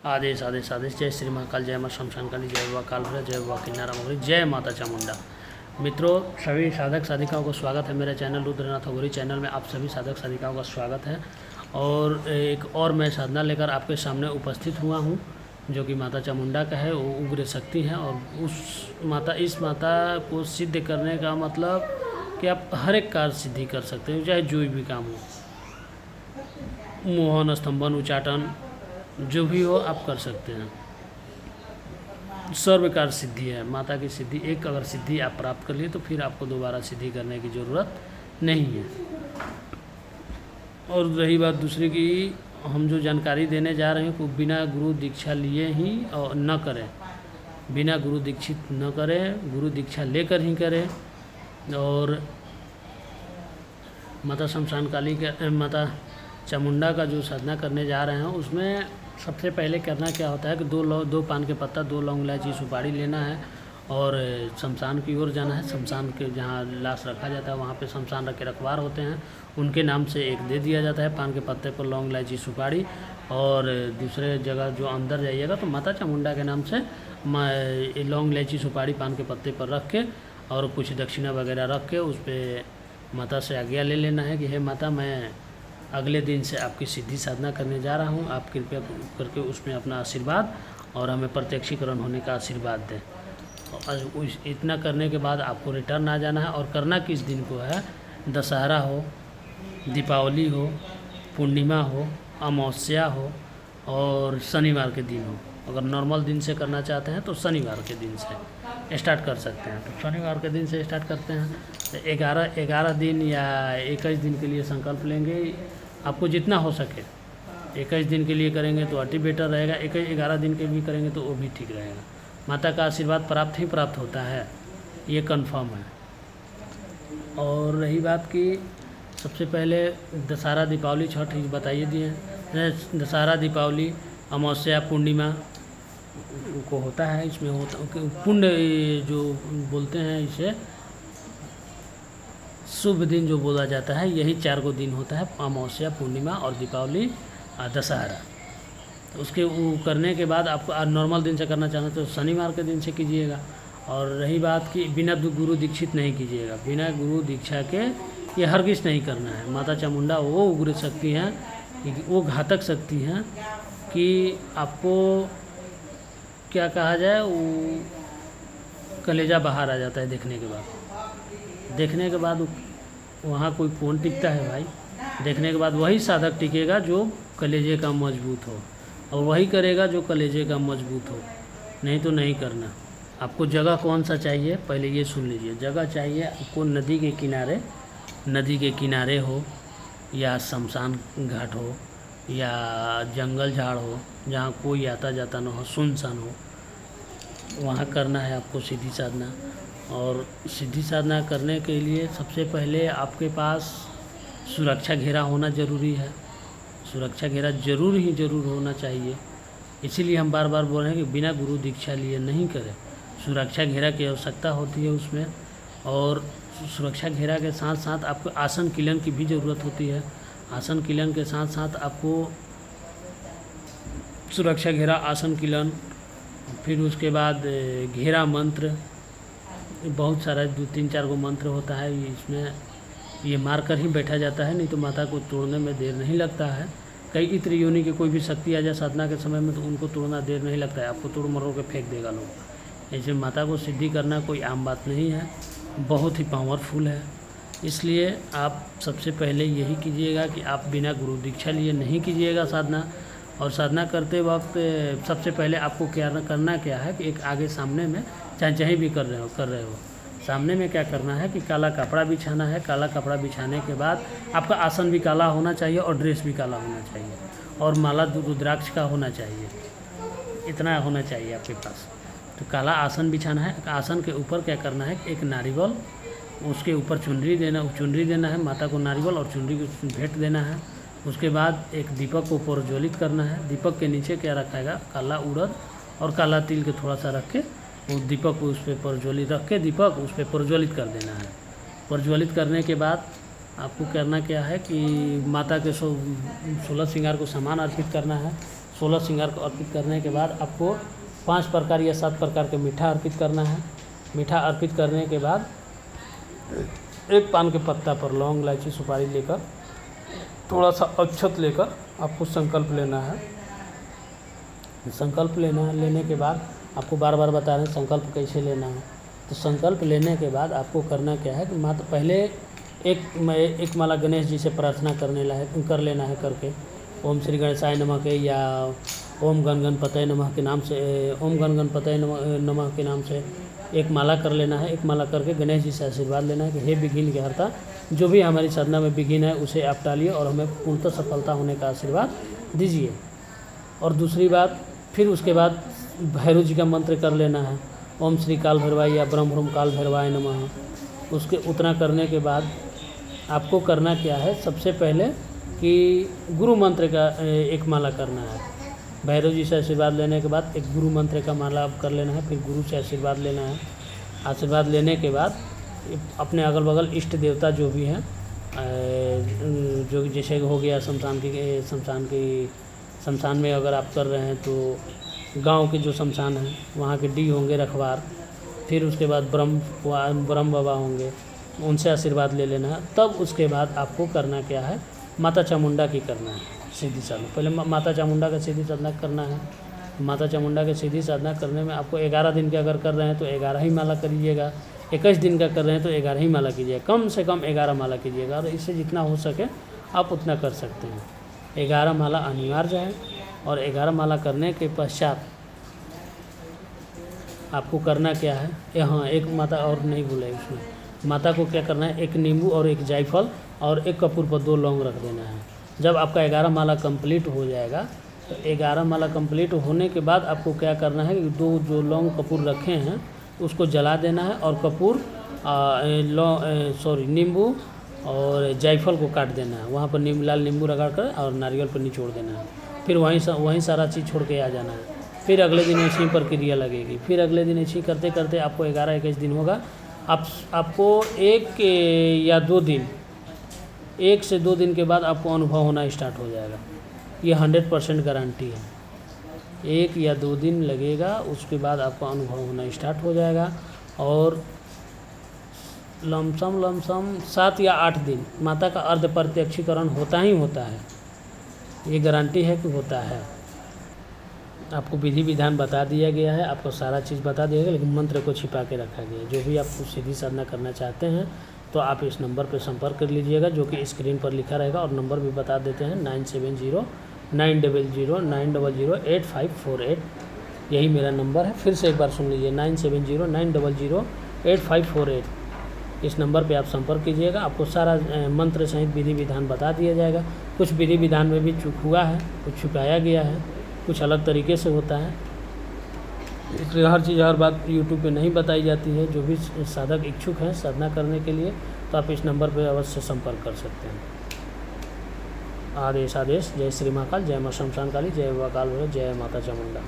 आदेश आदेश आदेश। जय श्री महाकाल, जय माँ शमशान काली, जय बाबा काल भैरव, जय बाबा किन्नारा मोगरी, जय माता चामुंडा। मित्रों, सभी साधक साधिकाओं को स्वागत है मेरे चैनल रुद्रनाथ अघोरी चैनल में। आप सभी साधक साधिकाओं का स्वागत है। और एक और मैं साधना लेकर आपके सामने उपस्थित हुआ हूँ, जो कि माता चामुंडा का है। वो उग्र शक्ति है और इस माता को सिद्ध करने का मतलब कि आप हर एक कार्य सिद्धि कर सकते हैं, चाहे जो भी काम हो, मोहन, स्तंभन, उच्चाटन, जो भी हो आप कर सकते हैं। सर्वकार सिद्धि है माता की सिद्धि। एक अगर सिद्धि आप प्राप्त कर लिए तो फिर आपको दोबारा सिद्धि करने की ज़रूरत नहीं है। और रही बात दूसरी की, हम जो जानकारी देने जा रहे हैं वो बिना गुरु दीक्षा लिए ही और न करें, बिना गुरु दीक्षित न करें, गुरु दीक्षा लेकर ही करें। और माता शमशान काली के, माता चामुंडा का जो साधना करने जा रहे हैं उसमें सबसे पहले करना क्या होता है कि दो पान के पत्ता, 2 लौंग, इलायची, सुपारी लेना है और शमशान की ओर जाना है। शमशान के जहाँ लाश रखा जाता है वहाँ पे शमशान के रखवार होते हैं, उनके नाम से एक दे दिया जाता है पान के पत्ते पर लौंग, इलायची, सुपारी। और दूसरे जगह जो अंदर जाइएगा तो माता चामुंडा के नाम से लौंग, इलायची, सुपारी पान के पत्ते पर रख के और कुछ दक्षिणा वगैरह रख के उस पर माता से आज्ञा ले लेना है कि हे माता, मैं अगले दिन से आपकी सिद्धि साधना करने जा रहा हूँ, आप कृपया करके उसमें अपना आशीर्वाद और हमें प्रत्यक्षीकरण होने का आशीर्वाद दें। और इतना करने के बाद आपको रिटर्न आ जाना है। और करना किस दिन को है? दशहरा हो, दीपावली हो, पूर्णिमा हो, अमावस्या हो और शनिवार के दिन हो। अगर नॉर्मल दिन से करना चाहते हैं तो शनिवार के दिन से स्टार्ट कर सकते हैं। तो शनिवार के दिन से स्टार्ट करते हैं तो 11 दिन या 21 दिन के लिए संकल्प लेंगे। आपको जितना हो सके 21 दिन के लिए करेंगे तो अति बेटर रहेगा, 11 दिन के भी करेंगे तो वो भी ठीक रहेगा। माता का आशीर्वाद प्राप्त होता है, ये कंफर्म है। और रही बात की, सबसे पहले दशहरा, दीपावली, छठ बताइए दिए। दशहरा, दीपावली, अमावस्या, पूर्णिमा को होता है। इसमें होता पुण्य जो बोलते हैं, इसे शुभ दिन जो बोला जाता है, यही 4 को दिन होता है, अमावस्या, पूर्णिमा और दीपावली, दशहरा। तो उसके वो करने के बाद आपको नॉर्मल दिन से करना चाहना तो शनिवार के दिन से कीजिएगा। और रही बात कि बिना गुरु दीक्षित नहीं कीजिएगा, बिना गुरु दीक्षा के ये हरगिज नहीं करना है। माता चामुंडा वो उग्र शक्ति हैं, वो घातक शक्ति हैं कि आपको क्या कहा जाए, वो कलेजा बाहर आ जाता है देखने के बाद। वहाँ कोई कौन टिकता है भाई? देखने के बाद वही साधक टिकेगा जो कलेजे का मजबूत हो, और वही करेगा जो कलेजे का मजबूत हो, नहीं तो नहीं करना। आपको जगह कौन सा चाहिए पहले ये सुन लीजिए। जगह चाहिए आपको नदी के किनारे हो, या शमशान घाट हो, या जंगल झाड़ हो, जहाँ कोई आता जाता ना हो, सुनसान हो, वहाँ करना है आपको सिद्धि साधना। और सिद्धि साधना करने के लिए सबसे पहले आपके पास सुरक्षा घेरा होना ज़रूरी है। सुरक्षा घेरा ज़रूर होना चाहिए। इसीलिए हम बार बार बोल रहे हैं कि बिना गुरु दीक्षा लिए नहीं करें। सुरक्षा घेरा की आवश्यकता होती है उसमें। और सुरक्षा घेरा के साथ साथ आपको आसन किलन की भी ज़रूरत होती है। आसन किलन के साथ साथ आपको सुरक्षा घेरा, आसन किलन, फिर उसके बाद घेरा मंत्र, बहुत सारा 2-3-4 गो मंत्र होता है। इसमें ये मार कर ही बैठा जाता है, नहीं तो माता को तोड़ने में देर नहीं लगता है। कई इत्र योनि की कोई भी शक्ति आ जाए साधना के समय में तो उनको तोड़ना देर नहीं लगता है, आपको तोड़ मरोड़ के फेंक देगा लोग। ऐसे माता को सिद्धि करना कोई आम बात नहीं है, बहुत ही पावरफुल है। इसलिए आप सबसे पहले यही कीजिएगा कि आप बिना गुरु दीक्षा लिए नहीं कीजिएगा साधना। और साधना करते वक्त सबसे पहले आपको करना क्या है कि एक आगे सामने में चाहे भी कर रहे हो, सामने में क्या करना है कि काला कपड़ा बिछाना है। काला कपड़ा बिछाने के बाद आपका आसन भी काला होना चाहिए और ड्रेस भी काला होना चाहिए और माला रुद्राक्ष का होना चाहिए। इतना होना चाहिए आपके पास। तो काला आसन बिछाना है। आसन के ऊपर क्या करना है, एक नारियल, उसके ऊपर चुनरी देना है। माता को नारियल और चुनरी को भेंट देना है। उसके बाद एक दीपक को प्रज्वलित करना है। दीपक के नीचे क्या रखेगा, काला उड़द और काला तिल के थोड़ा सा रख के वो दीपक को उस पर प्रज्वलित रख के दीपक उस पर प्रज्वलित कर देना है। प्रज्वलित करने के बाद आपको करना क्या है कि माता के 16 श्रृंगार को सामान अर्पित करना है। 16 श्रृंगार को अर्पित करने के बाद आपको 5 प्रकार या 7 प्रकार के मीठा अर्पित करना है। मीठा अर्पित करने के बाद एक पान के पत्ता पर लौंग, इलायची, सुपारी लेकर थोड़ा सा अक्षत लेकर आपको संकल्प लेना है। संकल्प लेने के बाद आपको बार बार बता रहे हैं संकल्प कैसे लेना है। तो संकल्प लेने के बाद आपको करना क्या है कि मात्र पहले एक माला गणेश जी से प्रार्थना कर लेना है करके ओम श्री गणेशाय नमः के या ओम गण गणपतये नमः के नाम से ओम गण गणपतये नमः के नाम से एक माला कर लेना है। एक माला करके गणेश जी से आशीर्वाद लेना है कि हे विघ्न के हर्ता, जो भी हमारी साधना में विघ्न है उसे आप टालिए और हमें पूर्णतः सफलता होने का आशीर्वाद दीजिए। और दूसरी बात, फिर उसके बाद भैरव जी का मंत्र कर लेना है, ओम श्री काल भैरवाय या ब्रह्म काल भैरवाय नमः। उसके उतना करने के बाद आपको करना क्या है, सबसे पहले कि गुरु मंत्र का एक माला करना है। भैरव जी से आशीर्वाद लेने के बाद एक गुरु मंत्र का माला आप कर लेना है, फिर गुरु से आशीर्वाद लेना है। आशीर्वाद लेने के बाद अपने अगल बगल इष्ट देवता जो भी हैं, जो जैसे हो गया शमशान में अगर आप कर रहे हैं तो गांव के जो शमशान हैं वहाँ के डी होंगे रखवार, फिर उसके बाद ब्रह्म बाबा होंगे, उनसे आशीर्वाद ले लेना है। तब उसके बाद आपको करना क्या है, माता चामुंडा की करना है सीधी साधना। पहले माता चामुंडा का सीधी साधना करना है। माता चामुंडा के सीधी साधना करने में आपको 11 दिन के अगर कर रहे हैं तो 11 ही माला करिएगा, 21 दिन का कर रहे हैं तो 11 ही माला कीजिएगा, कम से कम 11 माला कीजिएगा और इससे जितना हो सके आप उतना कर सकते हैं। 11 माला अनिवार्य है और 11 माला करने के पश्चात आपको करना क्या है, हाँ एक माता और नहीं भूले, उसमें माता को क्या करना है, एक नींबू और एक जायफल और एक कपूर पर 2 लौंग रख देना है। जब आपका 11 माला कंप्लीट हो जाएगा तो 11 माला कंप्लीट होने के बाद आपको क्या करना है कि 2 जो लौंग कपूर रखे हैं उसको जला देना है और कपूर नींबू और जायफल को काट देना है, वहाँ पर लाल नींबू रगड़ कर और नारियल पर निचोड़ देना है। फिर वहीं सारा चीज़ छोड़ के आ जाना है। फिर अगले दिन ऐसी प्रक्रिया लगेगी। फिर अगले दिन ऐसी करते करते आपको 11-21 दिन होगा। आपको 1 या 2 दिन, 1 से 2 दिन के बाद आपको अनुभव होना स्टार्ट हो जाएगा। ये 100% गारंटी है। 1 या 2 दिन लगेगा, उसके बाद आपका अनुभव होना स्टार्ट हो जाएगा और लमसम 7 या 8 दिन माता का अर्ध प्रत्यक्षीकरण होता ही होता है। ये गारंटी है कि होता है। आपको विधि विधान बता दिया गया है, आपको सारा चीज़ बता दिया गया, लेकिन मंत्र को छिपा के रखा गया है। जो भी आप सीधी साधना करना चाहते हैं तो आप इस नंबर पर संपर्क कर लीजिएगा, जो कि स्क्रीन पर लिखा रहेगा। और नंबर भी बता देते हैं 9709008548। यही मेरा नंबर है। फिर से एक बार सुन लीजिए, 9709008548। इस नंबर पे आप संपर्क कीजिएगा। आपको सारा मंत्र सहित विधि विधान बता दिया जाएगा। कुछ विधि विधान में भी चूक हुआ है, कुछ छुपाया गया है, कुछ अलग तरीके से होता है, इसलिए हर चीज़ हर बात यूट्यूब पे नहीं बताई जाती है। जो भी साधक इच्छुक हैं साधना करने के लिए तो आप इस नंबर पर अवश्य संपर्क कर सकते हैं। आदेश। जय श्री महाकाल, जय मां शमशान काली, जय अकाल भैरव, जय माता चामुंडा।